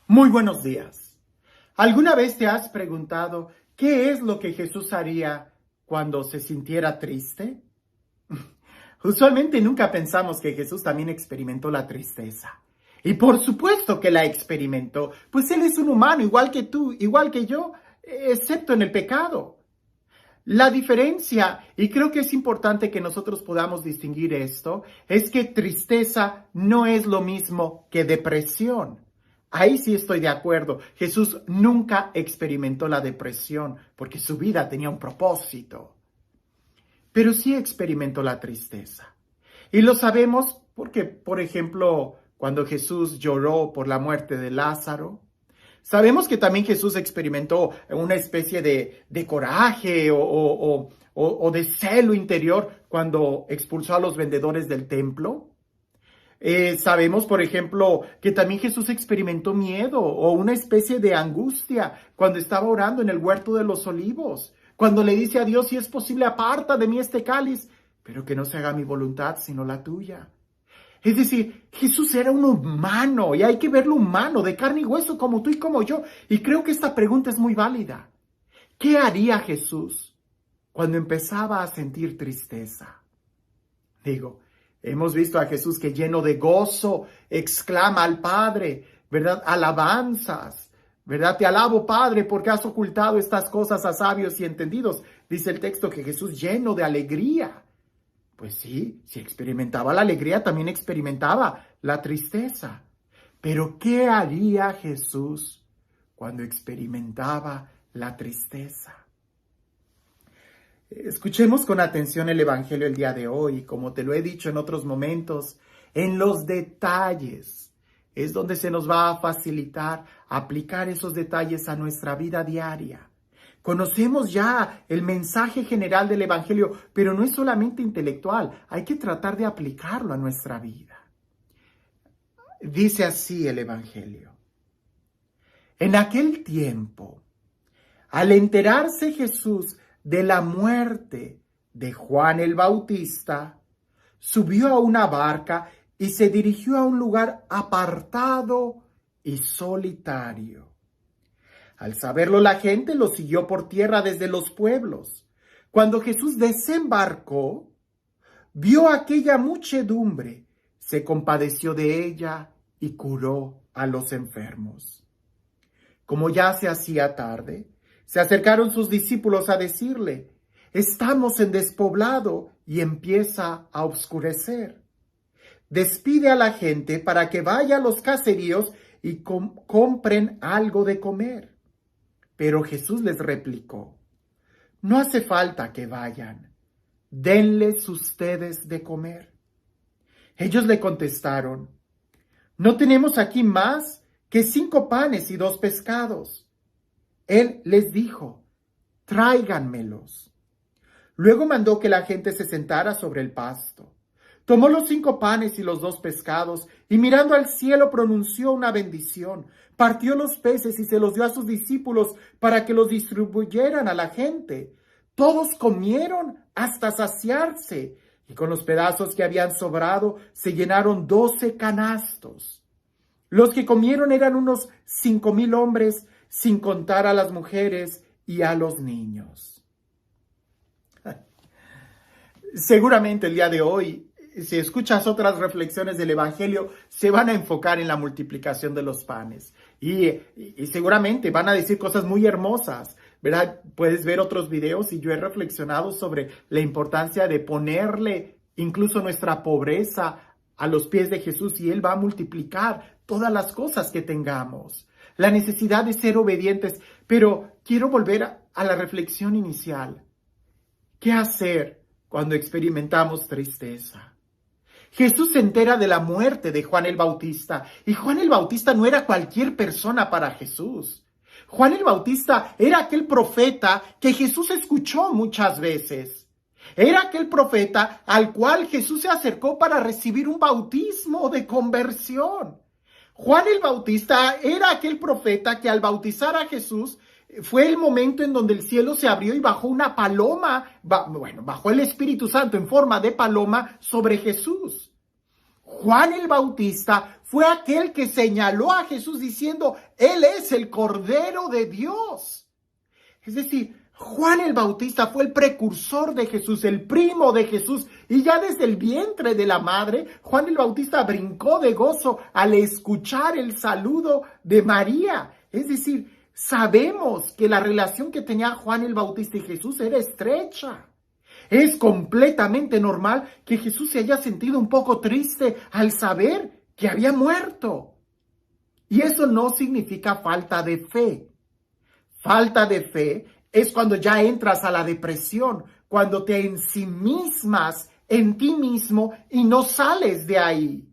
Muy buenos días. ¿Alguna vez te has preguntado qué es lo que Jesús haría cuando se sintiera triste? Usualmente nunca pensamos que Jesús también experimentó la tristeza. Y por supuesto que la experimentó, pues Él es un humano igual que tú, igual que yo, excepto en el pecado. La diferencia, y creo que es importante que nosotros podamos distinguir esto, es que tristeza no es lo mismo que depresión. Ahí sí estoy de acuerdo. Jesús nunca experimentó la depresión porque su vida tenía un propósito, pero sí experimentó la tristeza. Y lo sabemos porque, por ejemplo, cuando Jesús lloró por la muerte de Lázaro, sabemos que también Jesús experimentó una especie de coraje o de celo interior cuando expulsó a los vendedores del templo. Sabemos, por ejemplo, que también Jesús experimentó miedo o una especie de angustia cuando estaba orando en el huerto de los olivos, cuando le dice a Dios, si es posible, aparta de mí este cáliz, pero que no se haga mi voluntad, sino la tuya. Es decir, Jesús era un humano y hay que verlo humano, de carne y hueso, como tú y como yo. Y creo que esta pregunta es muy válida. ¿Qué haría Jesús cuando empezaba a sentir tristeza? Digo, hemos visto a Jesús que lleno de gozo exclama al Padre, ¿verdad? Alabanzas, ¿verdad? Te alabo, Padre, porque has ocultado estas cosas a sabios y entendidos. Dice el texto que Jesús lleno de alegría. Pues sí, si experimentaba la alegría, también experimentaba la tristeza. Pero ¿qué haría Jesús cuando experimentaba la tristeza? Escuchemos con atención el Evangelio el día de hoy. Como te lo he dicho en otros momentos, en los detalles es donde se nos va a facilitar aplicar esos detalles a nuestra vida diaria. Conocemos ya el mensaje general del Evangelio, pero no es solamente intelectual, hay que tratar de aplicarlo a nuestra vida. Dice así el Evangelio. En aquel tiempo, al enterarse Jesús de la muerte de Juan el Bautista, subió a una barca y se dirigió a un lugar apartado y solitario. Al saberlo, la gente lo siguió por tierra desde los pueblos. Cuando Jesús desembarcó, vio aquella muchedumbre, se compadeció de ella y curó a los enfermos. Como ya se hacía tarde, se acercaron sus discípulos a decirle, estamos en despoblado y empieza a oscurecer. Despide a la gente para que vaya a los caseríos y compren algo de comer. Pero Jesús les replicó, no hace falta que vayan, denles ustedes de comer. Ellos le contestaron, no tenemos aquí más que 5 panes y 2 pescados. Él les dijo, tráiganmelos. Luego mandó que la gente se sentara sobre el pasto. Tomó los 5 panes y los 2 pescados, y mirando al cielo pronunció una bendición. Partió los peces y se los dio a sus discípulos para que los distribuyeran a la gente. Todos comieron hasta saciarse, y con los pedazos que habían sobrado se llenaron 12 canastos. Los que comieron eran unos 5,000 hombres, sin contar a las mujeres y a los niños. Seguramente el día de hoy, si escuchas otras reflexiones del Evangelio, se van a enfocar en la multiplicación de los panes. Y seguramente van a decir cosas muy hermosas, ¿verdad? Puedes ver otros videos y yo he reflexionado sobre la importancia de ponerle incluso nuestra pobreza a los pies de Jesús y Él va a multiplicar todas las cosas que tengamos. La necesidad de ser obedientes, pero quiero volver a la reflexión inicial. ¿Qué hacer cuando experimentamos tristeza? Jesús se entera de la muerte de Juan el Bautista, y Juan el Bautista no era cualquier persona para Jesús. Juan el Bautista era aquel profeta que Jesús escuchó muchas veces. Era aquel profeta al cual Jesús se acercó para recibir un bautismo de conversión. Juan el Bautista era aquel profeta que al bautizar a Jesús fue el momento en donde el cielo se abrió y bajó una paloma, bajó el Espíritu Santo en forma de paloma sobre Jesús. Juan el Bautista fue aquel que señaló a Jesús diciendo, Él es el Cordero de Dios. Es decir, Juan el Bautista fue el precursor de Jesús, el primo de Jesús, y ya desde el vientre de la madre, Juan el Bautista brincó de gozo al escuchar el saludo de María. Es decir, sabemos que la relación que tenía Juan el Bautista y Jesús era estrecha. Es completamente normal que Jesús se haya sentido un poco triste al saber que había muerto. Y eso no significa falta de fe. Falta de fe es cuando ya entras a la depresión, cuando te ensimismas en ti mismo y no sales de ahí.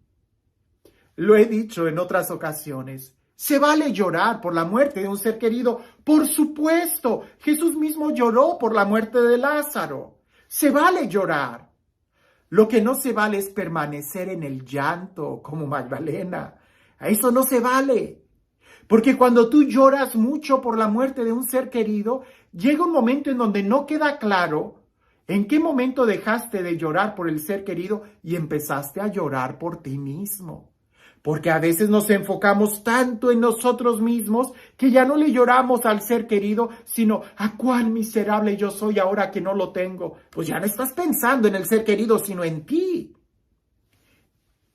Lo he dicho en otras ocasiones. Se vale llorar por la muerte de un ser querido. Por supuesto, Jesús mismo lloró por la muerte de Lázaro. Se vale llorar. Lo que no se vale es permanecer en el llanto como Magdalena. A eso no se vale. Porque cuando tú lloras mucho por la muerte de un ser querido, llega un momento en donde no queda claro en qué momento dejaste de llorar por el ser querido y empezaste a llorar por ti mismo. Porque a veces nos enfocamos tanto en nosotros mismos que ya no le lloramos al ser querido, sino a cuán miserable yo soy ahora que no lo tengo. Pues ya no estás pensando en el ser querido, sino en ti.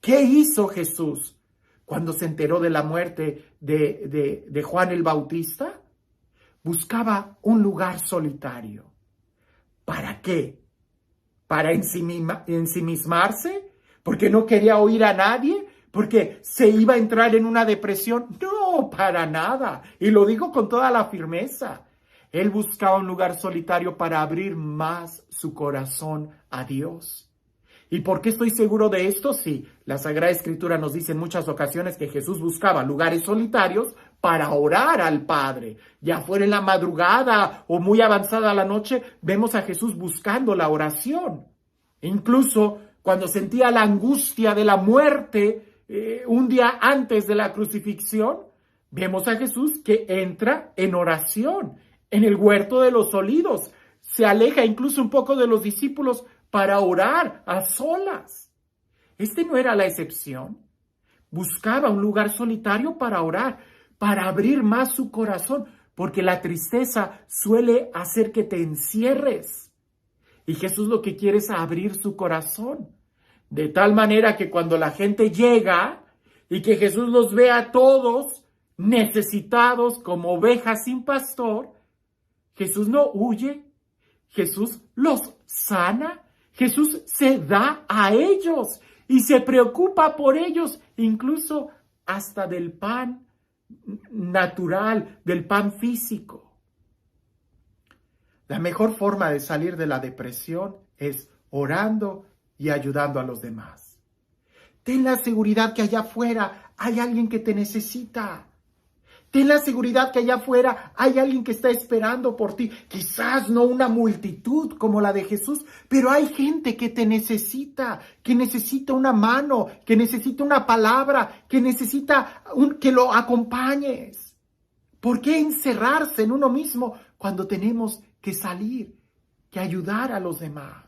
¿Qué hizo Jesús cuando se enteró de la muerte de Juan el Bautista? Buscaba un lugar solitario. ¿Para qué? ¿Para ensimismarse? ¿Porque no quería oír a nadie? ¿Porque se iba a entrar en una depresión? No, para nada. Y lo digo con toda la firmeza. Él buscaba un lugar solitario para abrir más su corazón a Dios. ¿Y por qué estoy seguro de esto? Sí, la Sagrada Escritura nos dice en muchas ocasiones que Jesús buscaba lugares solitarios para orar al Padre. Ya fuera en la madrugada o muy avanzada la noche, vemos a Jesús buscando la oración. Incluso cuando sentía la angustia de la muerte, un día antes de la crucifixión, vemos a Jesús que entra en oración en el huerto de los olivos. Se aleja incluso un poco de los discípulos para orar a solas. Este no era la excepción. Buscaba un lugar solitario para orar, para abrir más su corazón, porque la tristeza suele hacer que te encierres. Y Jesús lo que quiere es abrir su corazón. De tal manera que cuando la gente llega y que Jesús los ve a todos necesitados como ovejas sin pastor, Jesús no huye, Jesús los sana, Jesús se da a ellos y se preocupa por ellos, incluso hasta del pan natural, del pan físico. La mejor forma de salir de la depresión es orando y ayudando a los demás. Ten la seguridad que allá afuera hay alguien que te necesita. Ten la seguridad que allá afuera hay alguien que está esperando por ti. Quizás no una multitud como la de Jesús, pero hay gente que te necesita, que necesita una mano, que necesita una palabra, que necesita que lo acompañes. ¿Por qué encerrarse en uno mismo cuando tenemos que salir, que ayudar a los demás?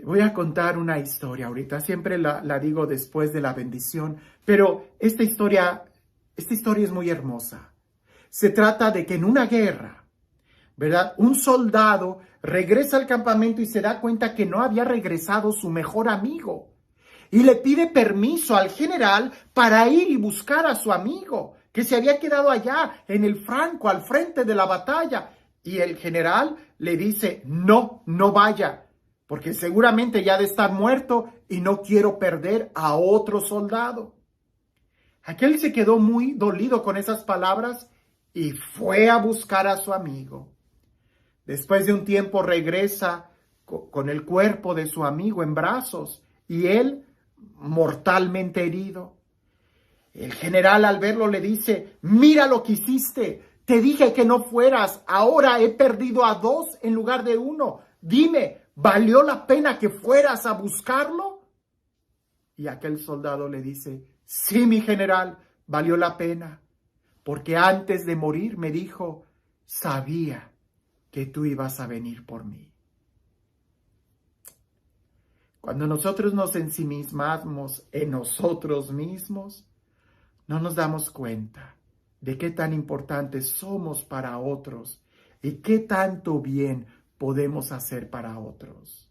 Voy a contar una historia ahorita, siempre la digo después de la bendición, pero esta historia es muy hermosa. Se trata de que en una guerra, ¿verdad? Un soldado regresa al campamento y se da cuenta que no había regresado su mejor amigo. Y le pide permiso al general para ir y buscar a su amigo, que se había quedado allá en el franco, al frente de la batalla. Y el general le dice, no vaya, porque seguramente ya ha de estar muerto y no quiero perder a otro soldado. Aquel se quedó muy dolido con esas palabras y fue a buscar a su amigo. Después de un tiempo regresa con el cuerpo de su amigo en brazos y él mortalmente herido. El general al verlo le dice, mira lo que hiciste, te dije que no fueras, ahora he perdido a 2 en lugar de 1. Dime, ¿valió la pena que fueras a buscarlo? Y aquel soldado le dice, sí, mi general, valió la pena, porque antes de morir me dijo, sabía que tú ibas a venir por mí. Cuando nosotros nos ensimismamos en nosotros mismos, no nos damos cuenta de qué tan importantes somos para otros y qué tanto bien podemos hacer para otros.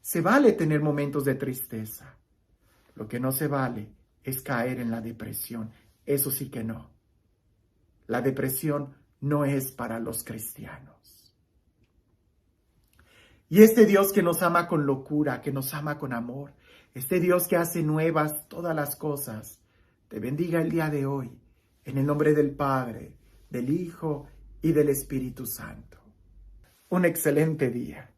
Se vale tener momentos de tristeza. Lo que no se vale es caer en la depresión. Eso sí que no. La depresión no es para los cristianos. Y este Dios que nos ama con locura, que nos ama con amor, este Dios que hace nuevas todas las cosas, te bendiga el día de hoy, en el nombre del Padre, del Hijo y del Espíritu Santo. Un excelente día.